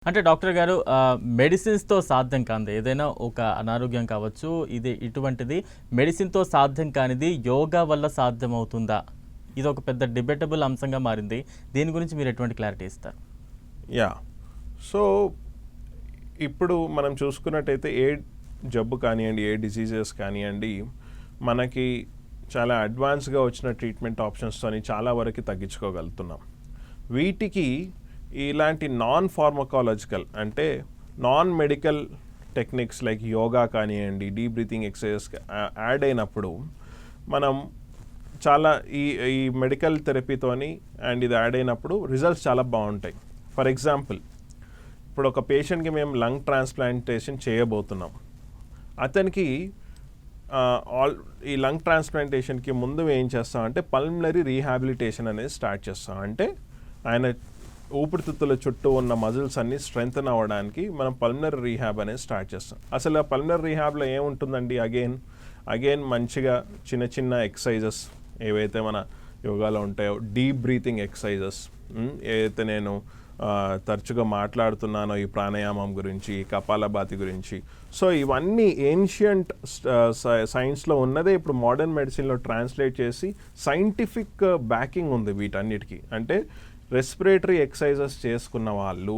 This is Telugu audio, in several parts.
అంటే డాక్టర్ గారు మెడిసిన్స్‌తో సాధ్యం కానిది ఏదైనా ఒక అనారోగ్యం కావచ్చు, ఇది ఇటువంటిది మెడిసిన్‌తో సాధ్యం కానిది యోగా వల్ల సాధ్యమవుతుందా? ఇదొక పెద్ద డిబేటబుల్ అంశంగా మారింది. దీని గురించి మీరు ఎటువంటి క్లారిటీ ఇస్తారు? యాహ్! సో, ఇప్పుడు మనం చూసుకున్నట్టయితే ఏ జబ్బు కానియండి, ఏ డిసీజెస్ కానియండి, మనకి చాలా అడ్వాన్స్‌గా వచ్చిన ట్రీట్మెంట్ ఆప్షన్స్‌తోని చాలా వరకు తగ్గించుకోగలుగుతున్నాం. వీటికి ఇలాంటి నాన్ ఫార్మకాలజికల్ అంటే non medical techniques like yoga కానియండి, డీప్ బ్రీతింగ్ ఎక్సర్సైజెస్ యాడ్ అయినప్పుడు మనం చాలా ఈ మెడికల్ థెరపీతోని అండ్ ఇది యాడ్ అయినప్పుడు రిజల్ట్స్ చాలా బాగుంటాయి. ఫర్ ఎగ్జాంపుల్, ఇప్పుడు ఒక పేషెంట్కి మేము లంగ్ ట్రాన్స్ప్లాంటేషన్ చేయబోతున్నాం. అతనికి ఈ లంగ్ ట్రాన్స్ప్లాంటేషన్కి ముందు ఏం చేస్తామంటే పల్మనరీ రీహాబిలిటేషన్ అనేది స్టార్ట్ చేస్తాం. అంటే ఆయన ఊపిరితిత్తుల చుట్టూ ఉన్న మజిల్స్ అన్ని స్ట్రెంగ్తన్ అవ్వడానికి మనం పల్మనరీ రీహాబ్ అనేది స్టార్ట్ చేస్తాం. అసలు ఆ పల్మనరీ రీహాబ్లో ఏముంటుందండి? అగైన్ మంచిగా చిన్న చిన్న ఎక్సర్సైజెస్ ఏవైతే మన యోగాలో ఉంటాయో, డీప్ బ్రీతింగ్ ఎక్సర్సైజెస్, ఏదైతే నేను తరచుగా మాట్లాడుతున్నానో ఈ ప్రాణాయామం గురించి, కపాలభాతి గురించి. సో ఇవన్నీ ఏన్షియంట్ సైన్స్లో ఉన్నదే ఇప్పుడు మోడర్న్ మెడిసిన్లో ట్రాన్స్లేట్ చేసి సైంటిఫిక్ బ్యాకింగ్ ఉంది వీటన్నిటికీ. అంటే రెస్పిరేటరీ ఎక్సర్సైజెస్ చేసుకున్న వాళ్ళు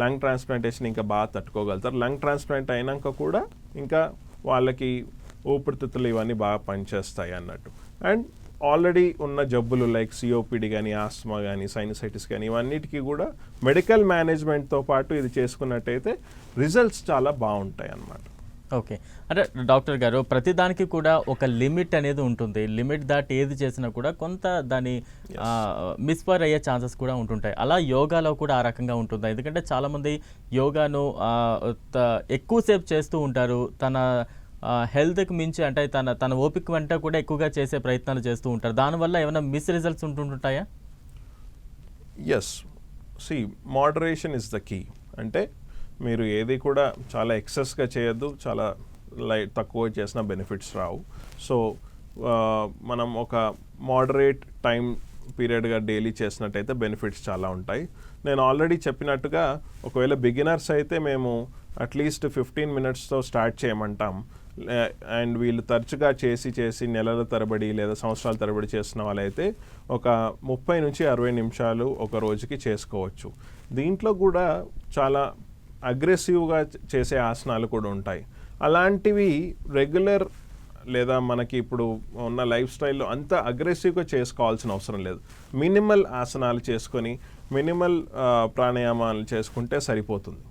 లంగ్ ట్రాన్స్ప్లాంటేషన్ ఇంకా బాగా తట్టుకోగలుగుతారు. లంగ్ ట్రాన్స్ప్లాంట్ అయినాక కూడా ఇంకా వాళ్ళకి ఊపిరితిత్తులు ఇవన్నీ బాగా పనిచేస్తాయి అన్నట్టు. అండ్ ఆల్రెడీ ఉన్న జబ్బులు లైక్ సిఓపిడి కానీ, ఆస్మా కానీ, సైనసైటిస్ కానీ, ఇవన్నిటికీ కూడా మెడికల్ మేనేజ్మెంట్తో పాటు ఇది చేసుకున్నట్టయితే రిజల్ట్స్ చాలా బాగుంటాయి అన్నమాట. ఓకే. అంటే డాక్టర్ గారు ప్రతిదానికి కూడా ఒక లిమిట్ అనేది ఉంటుంది. లిమిట్ దాటి ఏది చేసినా కూడా కొంత దాని మిస్ఫైర్ అయ్యే ఛాన్సెస్ కూడా ఉంటుంటాయి. అలా యోగాలో కూడా ఆ రకంగా ఉంటుందా? ఎందుకంటే చాలామంది యోగాను ఎక్కువసేపు చేస్తూ ఉంటారు. తన హెల్త్కి మించి అంటే తన ఓపిక వెంట కూడా ఎక్కువగా చేసే ప్రయత్నాలు చేస్తూ ఉంటారు. దానివల్ల ఏమైనా మిస్ రిజల్ట్స్ ఉంటుంటాయా? Yes, see moderation is the key. అంటే మీరు ఏది కూడా చాలా ఎక్సెస్గా చేయొద్దు, చాలా తక్కువ చేసిన బెనిఫిట్స్ రావు. సో మనం ఒక మోడరేట్ టైం పీరియడ్గా డైలీ చేసినట్టయితే బెనిఫిట్స్ చాలా ఉంటాయి. నేను ఆల్రెడీ చెప్పినట్టుగా ఒకవేళ బిగినర్స్ అయితే మేము అట్లీస్ట్ 15 మినిట్స్తో స్టార్ట్ చేయమంటాం. అండ్ వీళ్ళు తరచుగా చేసి నెలల తరబడి లేదా సంవత్సరాల తరబడి చేస్తున్న వాళ్ళైతే ఒక 30 నుంచి 60 నిమిషాలు ఒక రోజుకి చేసుకోవచ్చు. దీంట్లో కూడా చాలా అగ్రెసివ్గా చేసే ఆసనాలు కూడా ఉంటాయి. అలాంటివి రెగ్యులర్ లేదా మనకి ఇప్పుడు ఉన్న లైఫ్ స్టైల్లో అంత అగ్రెసివ్గా చేసుకోవాల్సిన అవసరం లేదు. మినిమల్ ఆసనాలు చేసుకొని మినిమల్ ప్రాణాయామాలు చేసుకుంటే సరిపోతుంది.